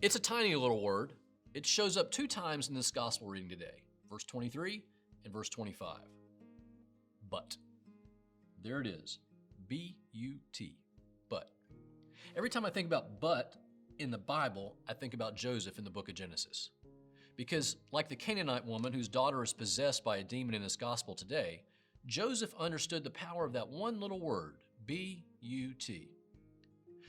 It's a tiny little word. It shows up 2 times in this gospel reading today, verse 23 and verse 25. But. There it is. B-U-T. But. Every time I think about but in the Bible, I think about Joseph in the book of Genesis. Because, like the Canaanite woman whose daughter is possessed by a demon in this gospel today, Joseph understood the power of that one little word, B-U-T.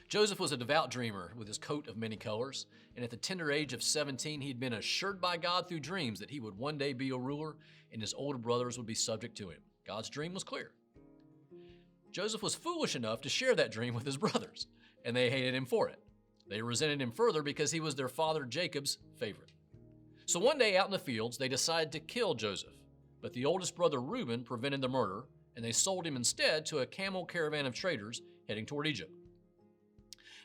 Joseph was a devout dreamer with his coat of many colors, and at the tender age of 17, he'd been assured by God through dreams that he would one day be a ruler and his older brothers would be subject to him. God's dream was clear. Joseph was foolish enough to share that dream with his brothers, and they hated him for it. They resented him further because he was their father Jacob's favorite. So one day out in the fields, they decided to kill Joseph, but the oldest brother Reuben prevented the murder, and they sold him instead to a camel caravan of traders heading toward Egypt.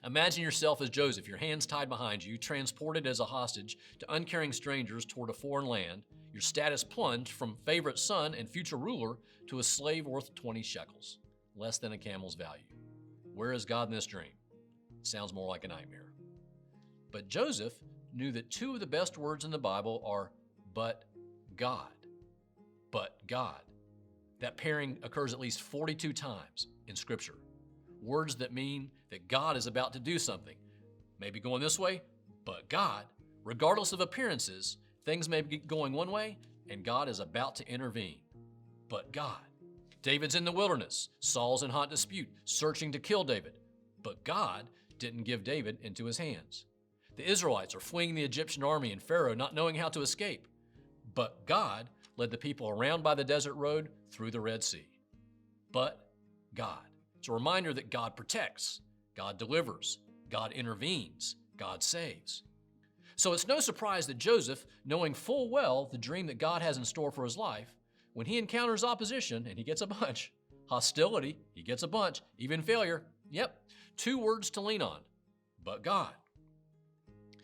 Imagine yourself as Joseph, your hands tied behind you, transported as a hostage to uncaring strangers toward a foreign land, your status plunged from favorite son and future ruler to a slave worth 20 shekels, less than a camel's value. Where is God in this dream? It sounds more like a nightmare. But Joseph knew that 2 of the best words in the Bible are but God. But God. That pairing occurs at least 42 times in Scripture. Words that mean that God is about to do something. Maybe going this way, but God, regardless of appearances, things may be going one way, and God is about to intervene. But God. David's in the wilderness. Saul's in hot dispute, searching to kill David. But God didn't give David into his hands. The Israelites are fleeing the Egyptian army and Pharaoh not knowing how to escape. But God led the people around by the desert road through the Red Sea. But God. It's a reminder that God protects, God delivers, God intervenes, God saves. So it's no surprise that Joseph, knowing full well the dream that God has in store for his life, when he encounters opposition, and he gets a bunch, hostility, he gets a bunch, even failure, 2 words to lean on, but God.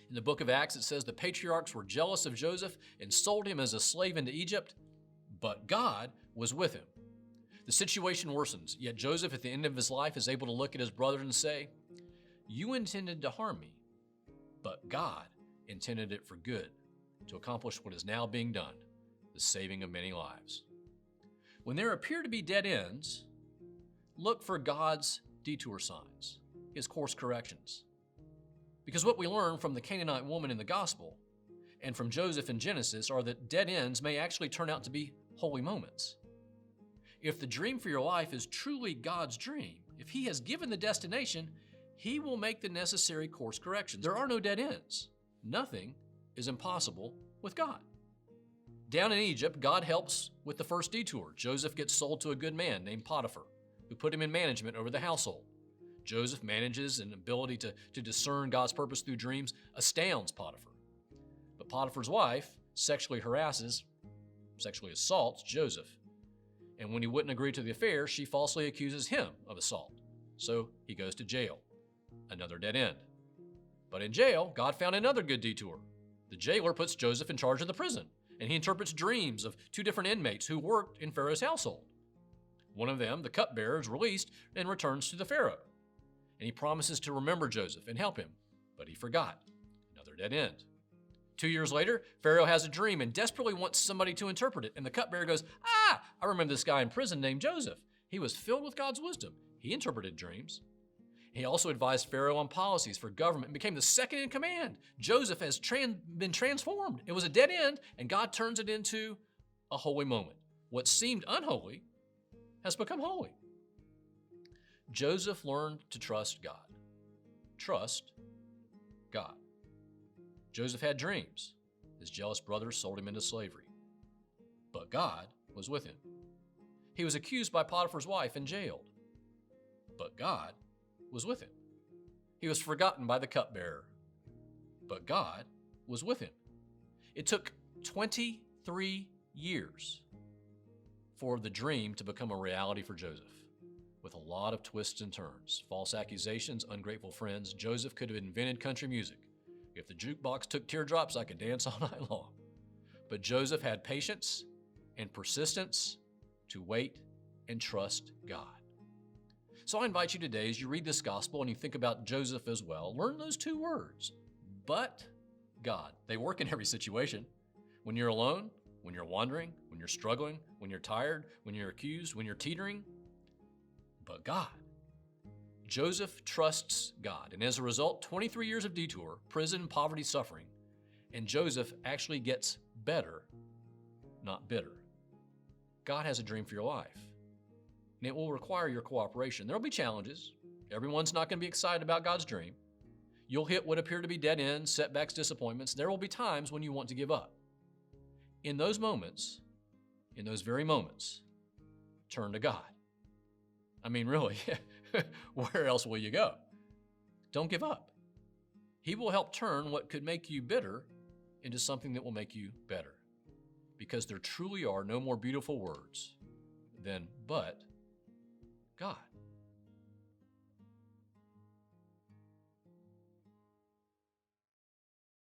In the book of Acts, it says the patriarchs were jealous of Joseph and sold him as a slave into Egypt, but God was with him. The situation worsens, yet Joseph at the end of his life is able to look at his brothers and say, "You intended to harm me, but God intended it for good, to accomplish what is now being done, the saving of many lives." When there appear to be dead ends, look for God's detour signs, his course corrections. Because what we learn from the Canaanite woman in the gospel and from Joseph in Genesis are that dead ends may actually turn out to be holy moments. If the dream for your life is truly God's dream, if he has given the destination, he will make the necessary course corrections. There are no dead ends. Nothing is impossible with God. Down in Egypt, God helps with the first detour. Joseph gets sold to a good man named Potiphar, who put him in management over the household. Joseph manages, and ability to discern God's purpose through dreams astounds Potiphar. But Potiphar's wife sexually assaults Joseph. And when he wouldn't agree to the affair, she falsely accuses him of assault. So he goes to jail. Another dead end. But in jail, God found another good detour. The jailer puts Joseph in charge of the prison, and he interprets dreams of 2 different inmates who worked in Pharaoh's household. One of them, the cupbearer, is released and returns to the Pharaoh. And he promises to remember Joseph and help him, but he forgot. Another dead end. 2 years later, Pharaoh has a dream and desperately wants somebody to interpret it. And the cupbearer goes, I remember this guy in prison named Joseph. He was filled with God's wisdom. He interpreted dreams. He also advised Pharaoh on policies for government and became the second in command. Joseph has been transformed. It was a dead end, and God turns it into a holy moment. What seemed unholy has become holy. Joseph learned to trust God. Trust God. Joseph had dreams. His jealous brothers sold him into slavery. But God was with him. He was accused by Potiphar's wife and jailed. But God was with him. He was forgotten by the cupbearer. But God was with him. It took 23 years for the dream to become a reality for Joseph, with a lot of twists and turns, false accusations, ungrateful friends. Joseph could have invented country music. If the jukebox took teardrops, I could dance all night long. But Joseph had patience and persistence to wait and trust God. So I invite you today, as you read this gospel and you think about Joseph as well, learn those 2 words, but God. They work in every situation. When you're alone, when you're wandering, when you're struggling, when you're tired, when you're accused, when you're teetering, but God. Joseph trusts God, and as a result, 23 years of detour, prison, poverty, suffering, and Joseph actually gets better, not bitter. God has a dream for your life, and it will require your cooperation. There will be challenges. Everyone's not going to be excited about God's dream. You'll hit what appear to be dead ends, setbacks, disappointments. There will be times when you want to give up. In those moments, in those very moments, turn to God. I mean, really, where else will you go? Don't give up. He will help turn what could make you bitter into something that will make you better. Because there truly are no more beautiful words than, but God.